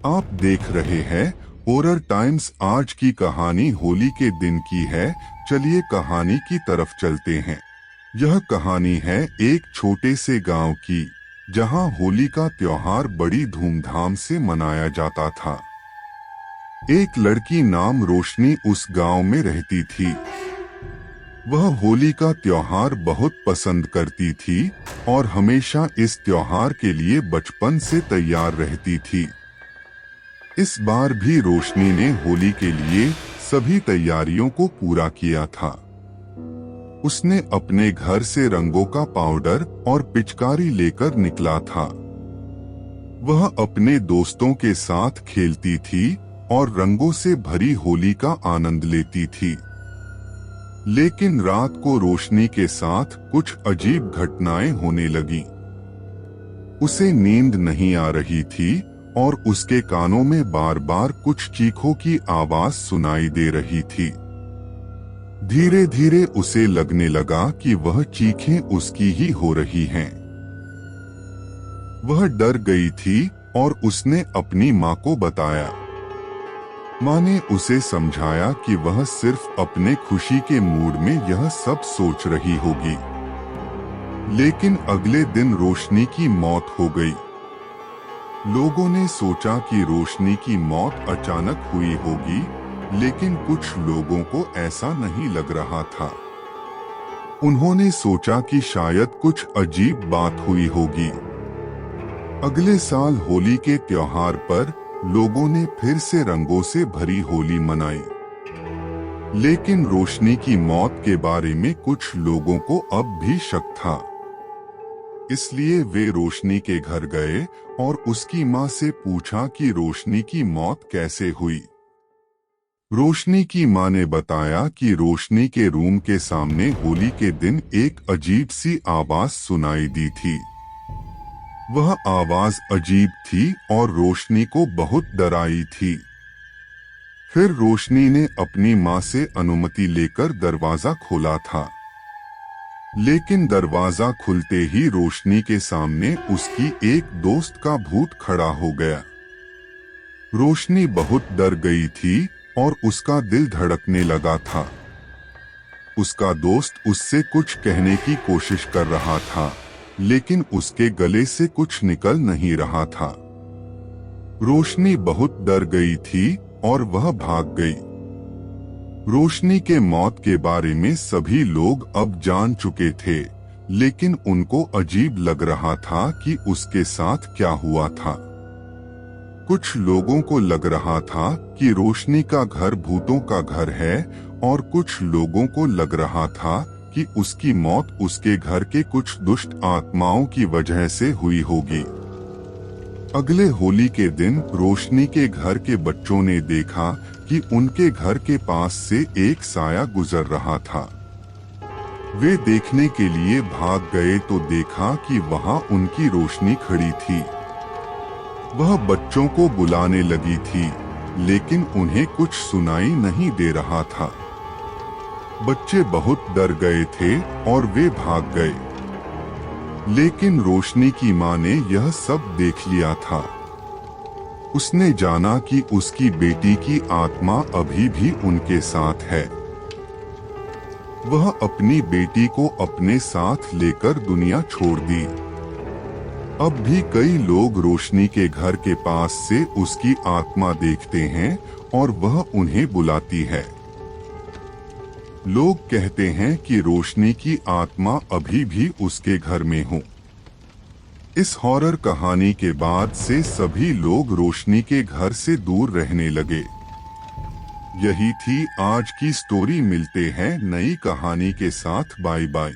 आप देख रहे हैं हॉरर टाइम्स। आज की कहानी होली के दिन की है। चलिए कहानी की तरफ चलते हैं। यह कहानी है एक छोटे से गांव की, जहां होली का त्योहार बड़ी धूमधाम से मनाया जाता था। एक लड़की नाम रोशनी उस गांव में रहती थी। वह होली का त्योहार बहुत पसंद करती थी और हमेशा इस त्योहार के लिए बचपन से तैयार रहती थी। इस बार भी रोशनी ने होली के लिए सभी तैयारियों को पूरा किया था। उसने अपने घर से रंगों का पाउडर और पिचकारी लेकर निकला था। वह अपने दोस्तों के साथ खेलती थी और रंगों से भरी होली का आनंद लेती थी। लेकिन रात को रोशनी के साथ कुछ अजीब घटनाएं होने लगी। उसे नींद नहीं आ रही थी और उसके कानों में बार बार कुछ चीखों की आवाज सुनाई दे रही थी। धीरे धीरे उसे लगने लगा कि वह चीखें उसकी ही हो रही हैं। वह डर गई थी और उसने अपनी माँ को बताया। माँ ने उसे समझाया कि वह सिर्फ अपने खुशी के मूड में यह सब सोच रही होगी। लेकिन अगले दिन रोशनी की मौत हो गई। लोगों ने सोचा कि रोशनी की मौत अचानक हुई होगी, लेकिन कुछ लोगों को ऐसा नहीं लग रहा था। उन्होंने सोचा कि शायद कुछ अजीब बात हुई होगी। अगले साल होली के त्योहार पर लोगों ने फिर से रंगों से भरी होली मनाई। लेकिन रोशनी की मौत के बारे में कुछ लोगों को अब भी शक था। इसलिए वे रोशनी के घर गए और उसकी माँ से पूछा कि रोशनी की मौत कैसे हुई। रोशनी की माँ ने बताया कि रोशनी के रूम के सामने होली के दिन एक अजीब सी आवाज सुनाई दी थी। वह आवाज अजीब थी और रोशनी को बहुत डराई थी। फिर रोशनी ने अपनी माँ से अनुमति लेकर दरवाजा खोला था। लेकिन दरवाजा खुलते ही रोशनी के सामने उसकी एक दोस्त का भूत खड़ा हो गया। रोशनी बहुत डर गई थी और उसका दिल धड़कने लगा था। उसका दोस्त उससे कुछ कहने की कोशिश कर रहा था, लेकिन उसके गले से कुछ निकल नहीं रहा था। रोशनी बहुत डर गई थी और वह भाग गई। रोशनी के मौत के बारे में सभी लोग अब जान चुके थे, लेकिन उनको अजीब लग रहा था कि उसके साथ क्या हुआ था। कुछ लोगों को लग रहा था कि रोशनी का घर भूतों का घर है और कुछ लोगों को लग रहा था कि उसकी मौत उसके घर के कुछ दुष्ट आत्माओं की वजह से हुई होगी। अगले होली के दिन रोशनी के घर के बच्चों ने देखा कि उनके घर के पास से एक साया गुजर रहा था। वे देखने के लिए भाग गए तो देखा कि वहां उनकी रोशनी खड़ी थी। वह बच्चों को बुलाने लगी थी, लेकिन उन्हें कुछ सुनाई नहीं दे रहा था। बच्चे बहुत डर गए थे और वे भाग गए। लेकिन रोशनी की माँ ने यह सब देख लिया था। उसने जाना कि उसकी बेटी की आत्मा अभी भी उनके साथ है। वह अपनी बेटी को अपने साथ लेकर दुनिया छोड़ दी। अब भी कई लोग रोशनी के घर के पास से उसकी आत्मा देखते हैं और वह उन्हें बुलाती है। लोग कहते हैं कि रोशनी की आत्मा अभी भी उसके घर में हो। इस हॉरर कहानी के बाद से सभी लोग रोशनी के घर से दूर रहने लगे। यही थी आज की स्टोरी। मिलते हैं नई कहानी के साथ। Bye bye.